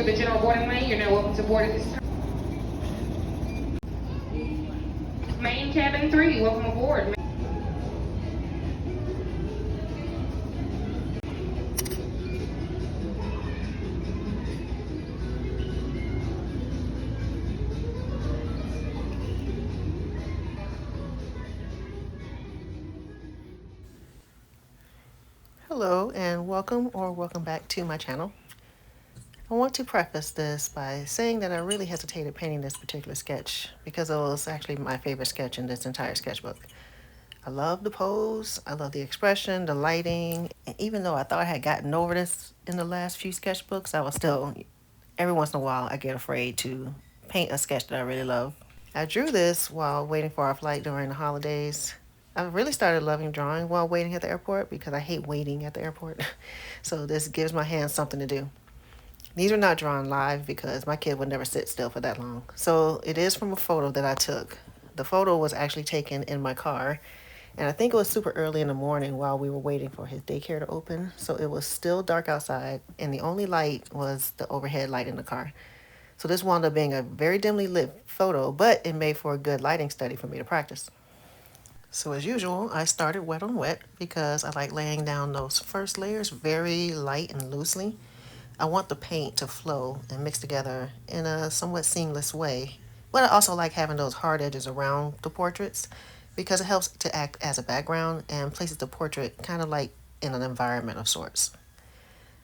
the general boarding lane. You're now welcome to board at this time. Main cabin 3, welcome aboard. Hello and welcome back to my channel. I want to preface this by saying that I really hesitated painting this particular sketch because it was actually my favorite sketch in this entire sketchbook. I love the pose, I love the expression, the lighting, and even though I thought I had gotten over this in the last few sketchbooks, I was still, every once in a while, I get afraid to paint a sketch that I really love. I drew this while waiting for our flight during the holidays. I really started loving drawing while waiting at the airport because I hate waiting at the airport. So this gives my hands something to do. These are not drawn live because my kid would never sit still for that long. So it is from a photo that I took. The photo was actually taken in my car, and I think it was super early in the morning while we were waiting for his daycare to open. So it was still dark outside, and the only light was the overhead light in the car. So this wound up being a very dimly lit photo, but it made for a good lighting study for me to practice. So as usual, I started wet on wet because I like laying down those first layers very light and loosely. I want the paint to flow and mix together in a somewhat seamless way, but I also like having those hard edges around the portraits because it helps to act as a background and places the portrait kind of like in an environment of sorts.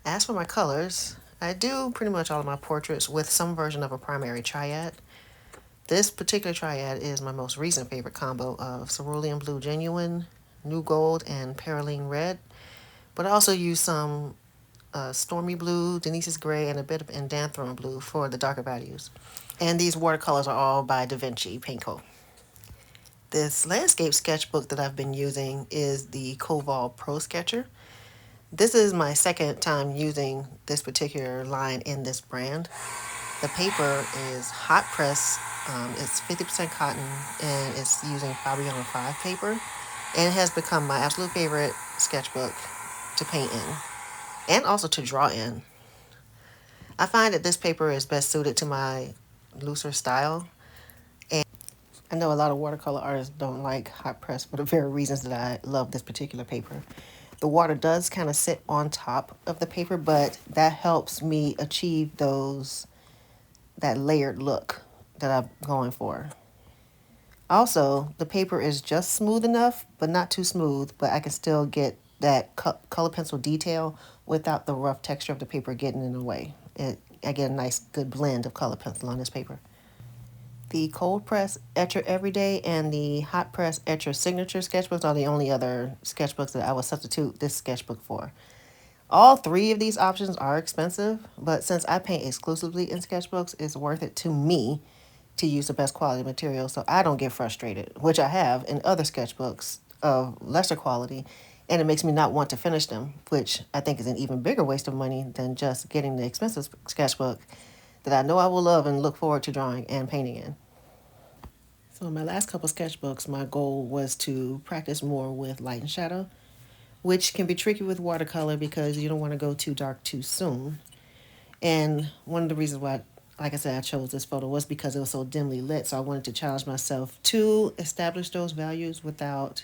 As for my colors, I do pretty much all of my portraits with some version of a primary triad. This particular triad is my most recent favorite combo of cerulean blue genuine, new gold, and perylene red. But I also use some stormy blue, Denise's gray, and a bit of indanthrone blue for the darker values. And these watercolors are all by Da Vinci Paint Co. This landscape sketchbook that I've been using is the Koval Pro Sketcher. This is my second time using this particular line in this brand. The paper is hot press. It's 50% cotton and it's using Faber 5 paper. And it has become my absolute favorite sketchbook to paint in and also to draw in. I find that this paper is best suited to my looser style. And I know a lot of watercolor artists don't like hot press for the very reasons that I love this particular paper. The water does kind of sit on top of the paper, but that helps me achieve that layered look that I'm going for. Also, the paper is just smooth enough, but not too smooth, but I can still get that color pencil detail without the rough texture of the paper getting in the way. I get a nice good blend of color pencil on this paper. The cold press Etcher Everyday and the hot press Etcher Signature sketchbooks are the only other sketchbooks that I would substitute this sketchbook for. All three of these options are expensive, but since I paint exclusively in sketchbooks, it's worth it to me to use the best quality material so I don't get frustrated, which I have in other sketchbooks of lesser quality, and it makes me not want to finish them, which I think is an even bigger waste of money than just getting the expensive sketchbook that I know I will love and look forward to drawing and painting in. So in my last couple sketchbooks, my goal was to practice more with light and shadow, which can be tricky with watercolor because you don't want to go too dark too soon. And one of the reasons why, like I said, I chose this photo was because it was so dimly lit, so I wanted to challenge myself to establish those values without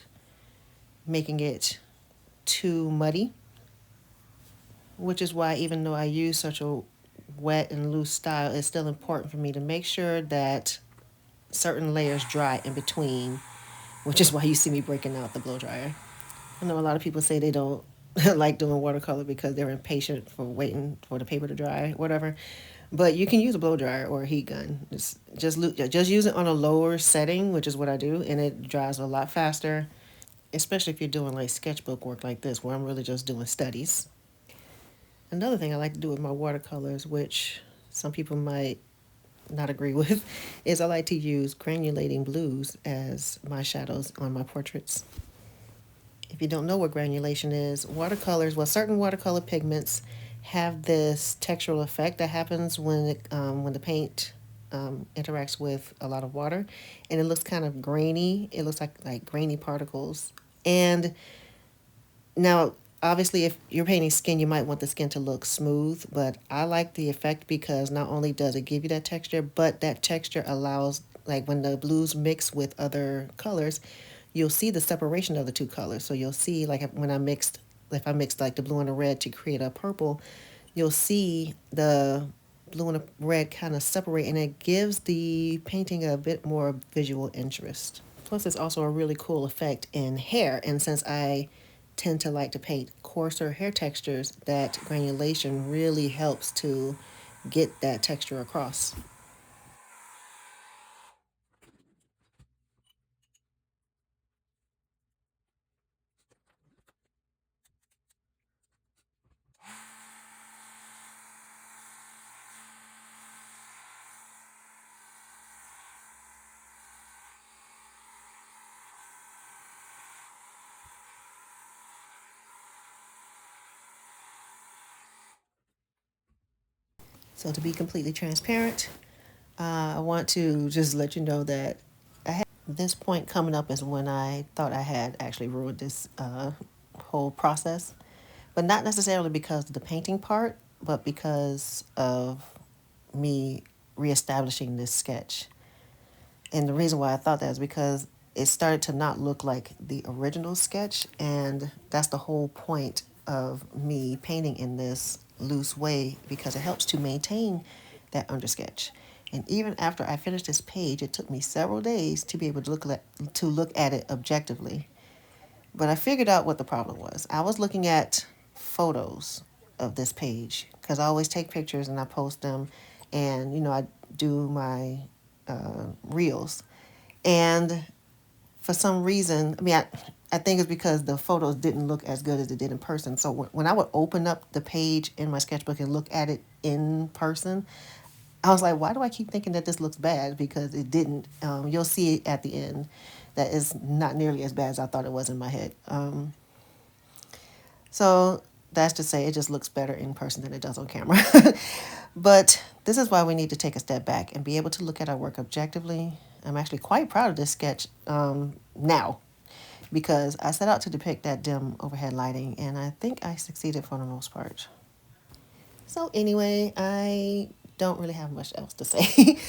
making it too muddy, which is why even though I use such a wet and loose style, it's still important for me to make sure that certain layers dry in between, which is why you see me breaking out the blow dryer. I know a lot of people say they don't like doing watercolor because they're impatient for waiting for the paper to dry, whatever. But you can use a blow dryer or a heat gun. Just use it on a lower setting, which is what I do, and it dries a lot faster, especially if you're doing like sketchbook work like this, where I'm really just doing studies. Another thing I like to do with my watercolors, which some people might not agree with, is I like to use granulating blues as my shadows on my portraits. If you don't know what granulation is, certain watercolor pigments have this textural effect that happens when the paint interacts with a lot of water, and it looks kind of grainy. It looks like grainy particles. And now Obviously, if you're painting skin, you might want the skin to look smooth, but I like the effect because not only does it give you that texture, but that texture allows, like when the blues mix with other colors, you'll see the separation of the two colors. So you'll see, like when I mixed, if I mixed like the blue and the red to create a purple, you'll see the blue and the red kind of separate, and it gives the painting a bit more visual interest. Plus, it's also a really cool effect in hair. And since I tend to like to paint coarser hair textures, that granulation really helps to get that texture across. So to be completely transparent, I want to just let you know that this point coming up is when I thought I had actually ruined this whole process, but not necessarily because of the painting part, but because of me reestablishing this sketch. And the reason why I thought that is because it started to not look like the original sketch, and that's the whole point of me painting in this loose way, because it helps to maintain that undersketch. And even after I finished this page, it took me several days to be able to look at it objectively. But I figured out what the problem was. I was looking at photos of this page because I always take pictures and I post them, and I do my reels. And for some reason, I think it's because the photos didn't look as good as it did in person. So when I would open up the page in my sketchbook and look at it in person, I was like, why do I keep thinking that this looks bad? Because it didn't. You'll see it at the end that is not nearly as bad as I thought it was in my head. So that's to say, it just looks better in person than it does on camera. But this is why we need to take a step back and be able to look at our work objectively. I'm actually quite proud of this sketch now, because I set out to depict that dim overhead lighting, and I think I succeeded for the most part. So anyway, I don't really have much else to say.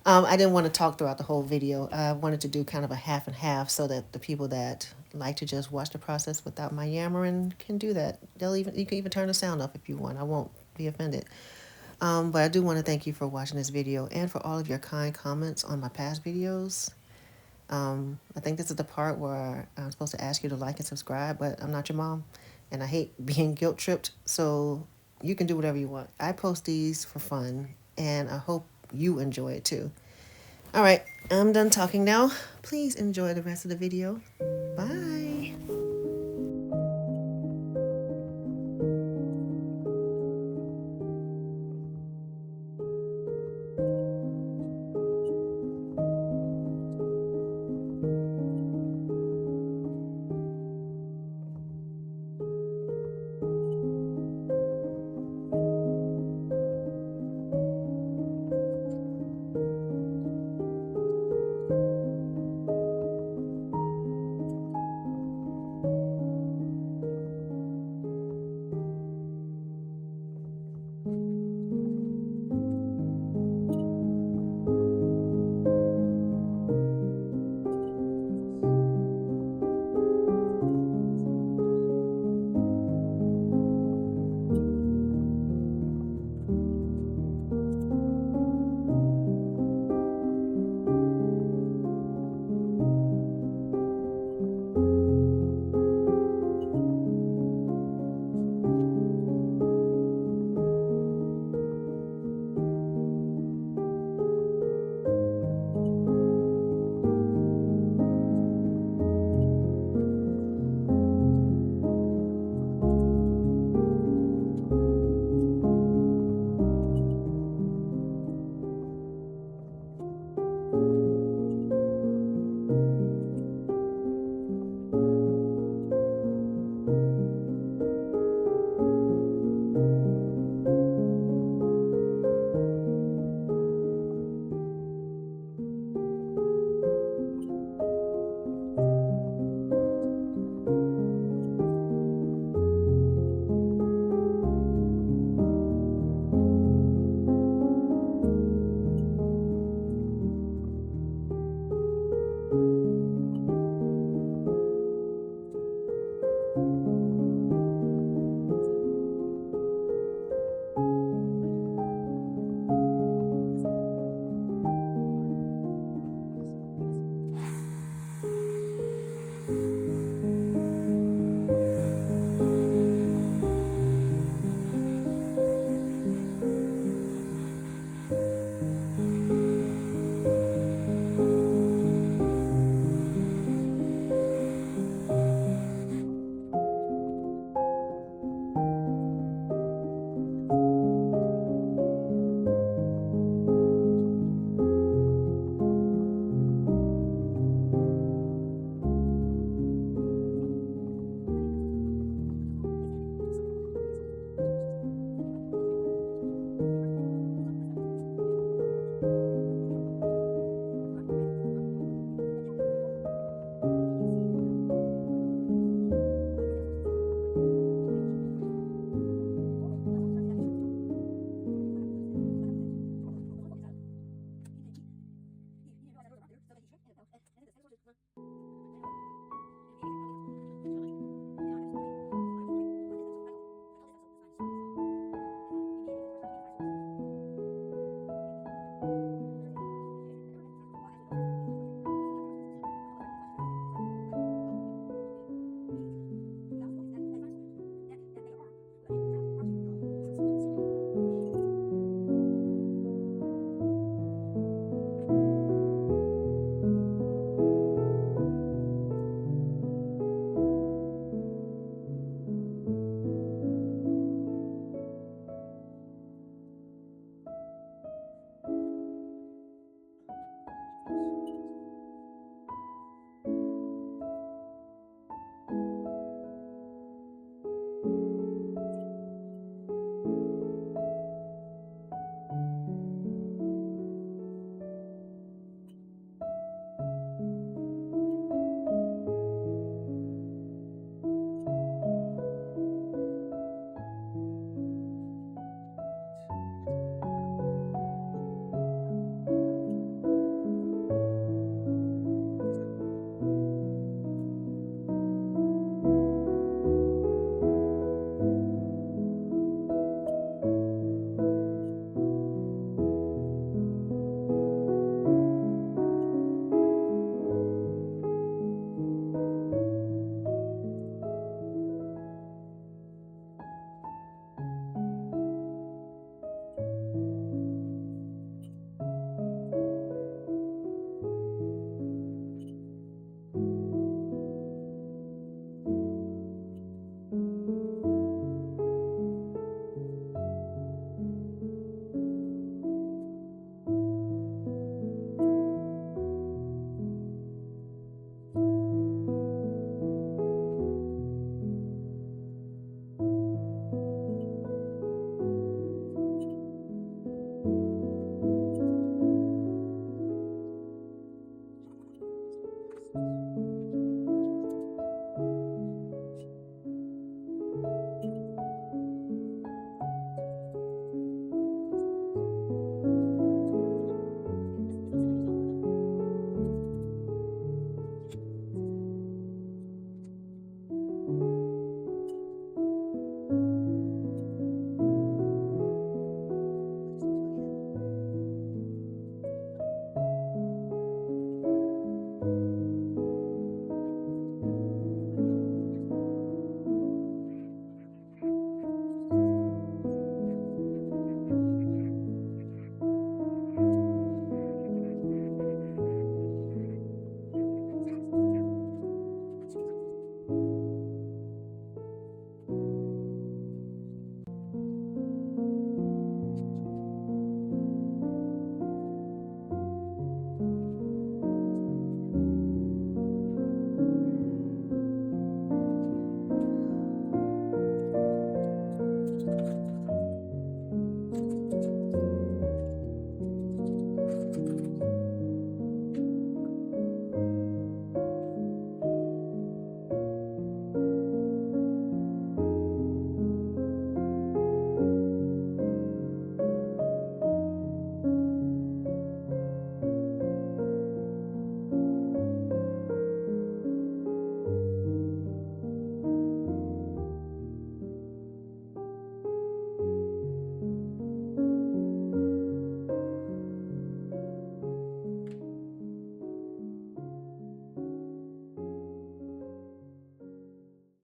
I didn't want to talk throughout the whole video. I wanted to do kind of a half and half so that the people that like to just watch the process without my yammering can do that. You can even turn the sound off if you want. I won't be offended. But I do want to thank you for watching this video and for all of your kind comments on my past videos. I think this is the part where I'm supposed to ask you to like and subscribe, but I'm not your mom, and I hate being guilt tripped, so you can do whatever you want. I post these for fun, and I hope you enjoy it too. All right, I'm done talking now. Please enjoy the rest of the video. Bye.